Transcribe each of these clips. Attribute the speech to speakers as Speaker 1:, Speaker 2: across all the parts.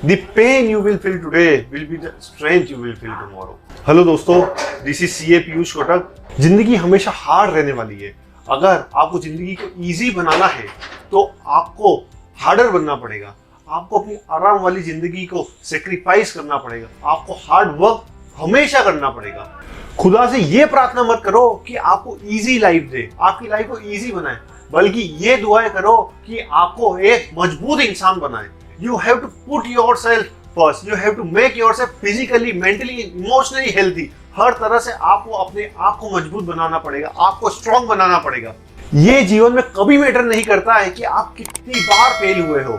Speaker 1: The pain you will feel today will be the strength you will feel tomorrow. Hello दोस्तों, this is CA Piyush Kotak. जिंदगी हमेशा hard रहने वाली है। अगर आपको जिंदगी को इजी बनाना है तो आपको हार्डर बनना पड़ेगा। आपको अपनी आराम वाली जिंदगी को सेक्रीफाइस करना पड़ेगा। आपको हार्ड वर्क हमेशा करना पड़ेगा। खुदा से ये प्रार्थना मत करो कि आपको इजी लाइफ दे, आपकी लाइफ को इजी बनाए, बल्कि ये दुआएं करो कि आपको एक मजबूत इंसान बनाए। You have to put yourself first. You have to make yourself physically, mentally, emotionally healthy. हर तरह से आपको अपने आप को मजबूत बनाना पड़ेगा, आपको स्ट्रॉन्ग बनाना पड़ेगा। ये जीवन में कभी मैटर नहीं करता है कि आप कितनी बार फेल हुए हो।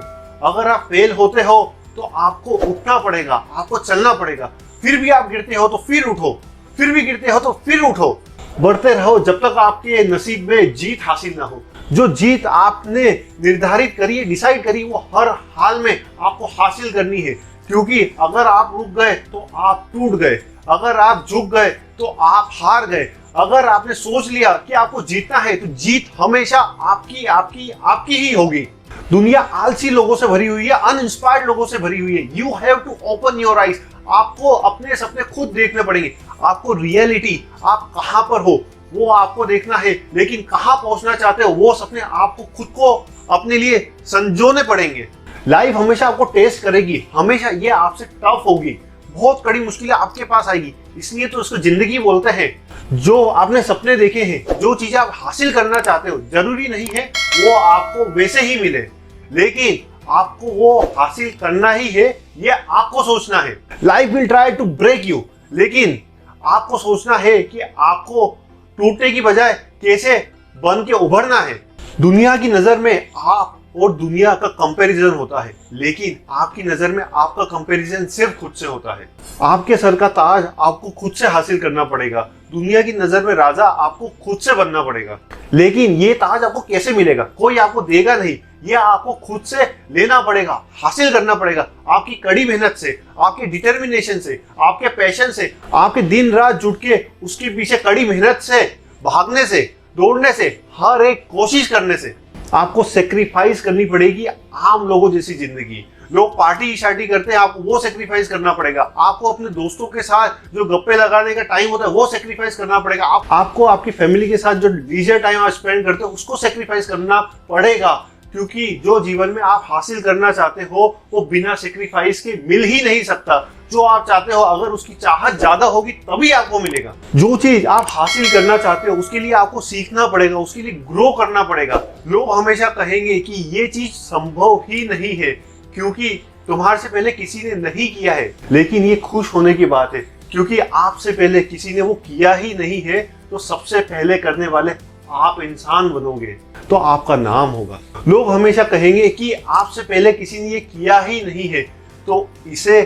Speaker 1: अगर आप फेल होते हो तो आपको उठना पड़ेगा, आपको चलना पड़ेगा। फिर भी आप गिरते हो तो फिर उठो, फिर भी गिरते हो तो फिर उठो। बढ़ते रहो जब तक आपके नसीब में जीत हासिल ना हो। जो जीत आपने निर्धारित करी है, डिसाइड करी, वो हर हाल में आपको हासिल करनी है। क्योंकि अगर आप रुक गए तो आप टूट गए, अगर आप झुक गए तो आप हार गए। अगर आपने सोच लिया कि आपको जीतना है तो जीत हमेशा आपकी आपकी आपकी ही होगी। दुनिया आलसी लोगों से भरी हुई है, अनइंस्पायर्ड लोगों से भरी हुई है। You have to open your eyes. आपको अपने सपने खुद देखने पड़ेंगे। आपको रियलिटी, आप कहां पर हो वो आपको देखना है, लेकिन कहां पहुंचना चाहते हो वो सपने आपको खुद को अपने लिए संजोने पड़ेंगे। लाइफ हमेशा आपको टेस्ट करेगी, हमेशा ये आपसे टफ होगी, बहुत कड़ी मुश्किलें आपके पास आएगी। इसलिए तो इसको जिंदगी बोलते हैं। जो आपने सपने देखे हैं, जो चीजें आप हासिल करना चाहते हो, जरूरी नहीं है वो आपको वैसे ही मिले, लेकिन आपको वो हासिल करना ही है, ये आपको सोचना है। Life will try to break you, लेकिन आपको सोचना है कि आपको टूटने की बजाय कैसे बन के उभरना है। दुनिया की नजर में आप और दुनिया का कंपैरिजन होता है, लेकिन आपकी नजर में आपका कंपैरिजन सिर्फ खुद से होता है। आपके सर का ताज आपको खुद से हासिल करना पड़ेगा। दुनिया की नजर में राजा आपको खुद से बनना पड़ेगा। लेकिन ये ताज आपको कैसे मिलेगा? कोई आपको देगा नहीं, ये आपको खुद से लेना पड़ेगा, हासिल करना पड़ेगा। आपकी कड़ी मेहनत से, आपके डिटर्मिनेशन से, आपके पैशन से, आपके दिन रात जुट के उसके पीछे कड़ी मेहनत से, भागने से, दौड़ने से, हर एक कोशिश करने से आपको सेक्रीफाइस करनी पड़ेगी। आम लोगों जैसी जिंदगी, लोग पार्टी शार्टी करते हैं, आपको वो सेक्रीफाइस करना पड़ेगा। आपको अपने दोस्तों के साथ जो गप्पे लगाने का टाइम होता है वो सेक्रीफाइस करना पड़ेगा। आपको आपकी फैमिली के साथ जो लीजर टाइम आप स्पेंड करते हो उसको सेक्रीफाइस करना पड़ेगा। क्योंकि जो जीवन में आप हासिल करना चाहते हो वो बिना सेक्रीफाइस के मिल ही नहीं सकता। जो आप चाहते हो अगर उसकी चाहत ज्यादा होगी तभी आपको मिलेगा। जो चीज आप हासिल करना चाहते हो उसके लिए आपको सीखना पड़ेगा, उसके लिए ग्रो करना पड़ेगा। लोग हमेशा कहेंगे कि ये चीज संभव ही नहीं है क्योंकि तुम्हारे से पहले किसी ने नहीं किया है। लेकिन ये खुश होने की बात है, क्योंकि आपसे पहले किसी ने वो किया ही नहीं है तो सबसे पहले करने वाले आप इंसान बनोगे तो आपका नाम होगा। लोग हमेशा कहेंगे कि आपसे पहले किसी ने ये किया ही नहीं है, तो इसे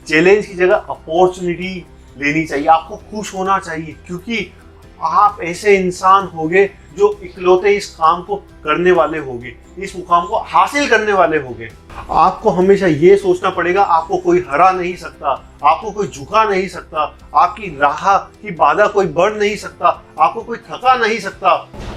Speaker 1: चैलेंज की जगह अपॉर्चुनिटी लेनी चाहिए। आपको खुश होना चाहिए क्योंकि आप ऐसे इंसान होगे जो इकलौते इस काम को करने वाले होंगे, इस मुकाम को हासिल करने वाले होंगे। आपको हमेशा ये सोचना पड़ेगा आपको कोई हरा नहीं सकता, आपको कोई झुका नहीं सकता, आपकी राह की बाधा कोई बढ़ नहीं सकता, आपको कोई थका नहीं सकता।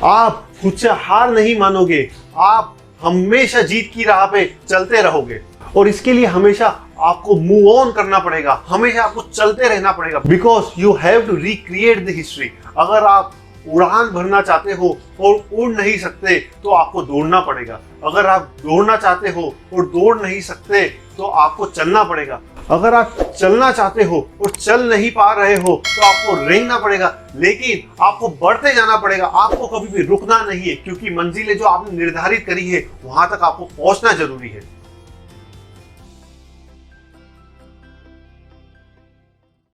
Speaker 1: आप खुद से हार नहीं मानोगे, आप हमेशा जीत की राह पे चलते रहोगे। और इसके लिए हमेशा आपको मूव ऑन करना पड़ेगा, हमेशा आपको चलते रहना पड़ेगा। Because you have to recreate the history. अगर आप उड़ान भरना चाहते हो और उड़ नहीं सकते तो आपको दौड़ना पड़ेगा। अगर आप दौड़ना चाहते हो और दौड़ नहीं सकते तो आपको चलना पड़ेगा। अगर आप चलना चाहते हो और चल नहीं पा रहे हो तो आपको रेंगना पड़ेगा, लेकिन आपको बढ़ते जाना पड़ेगा। आपको कभी भी रुकना नहीं है क्योंकि मंजिलें जो आपने निर्धारित करी है वहां तक आपको पहुंचना जरूरी है।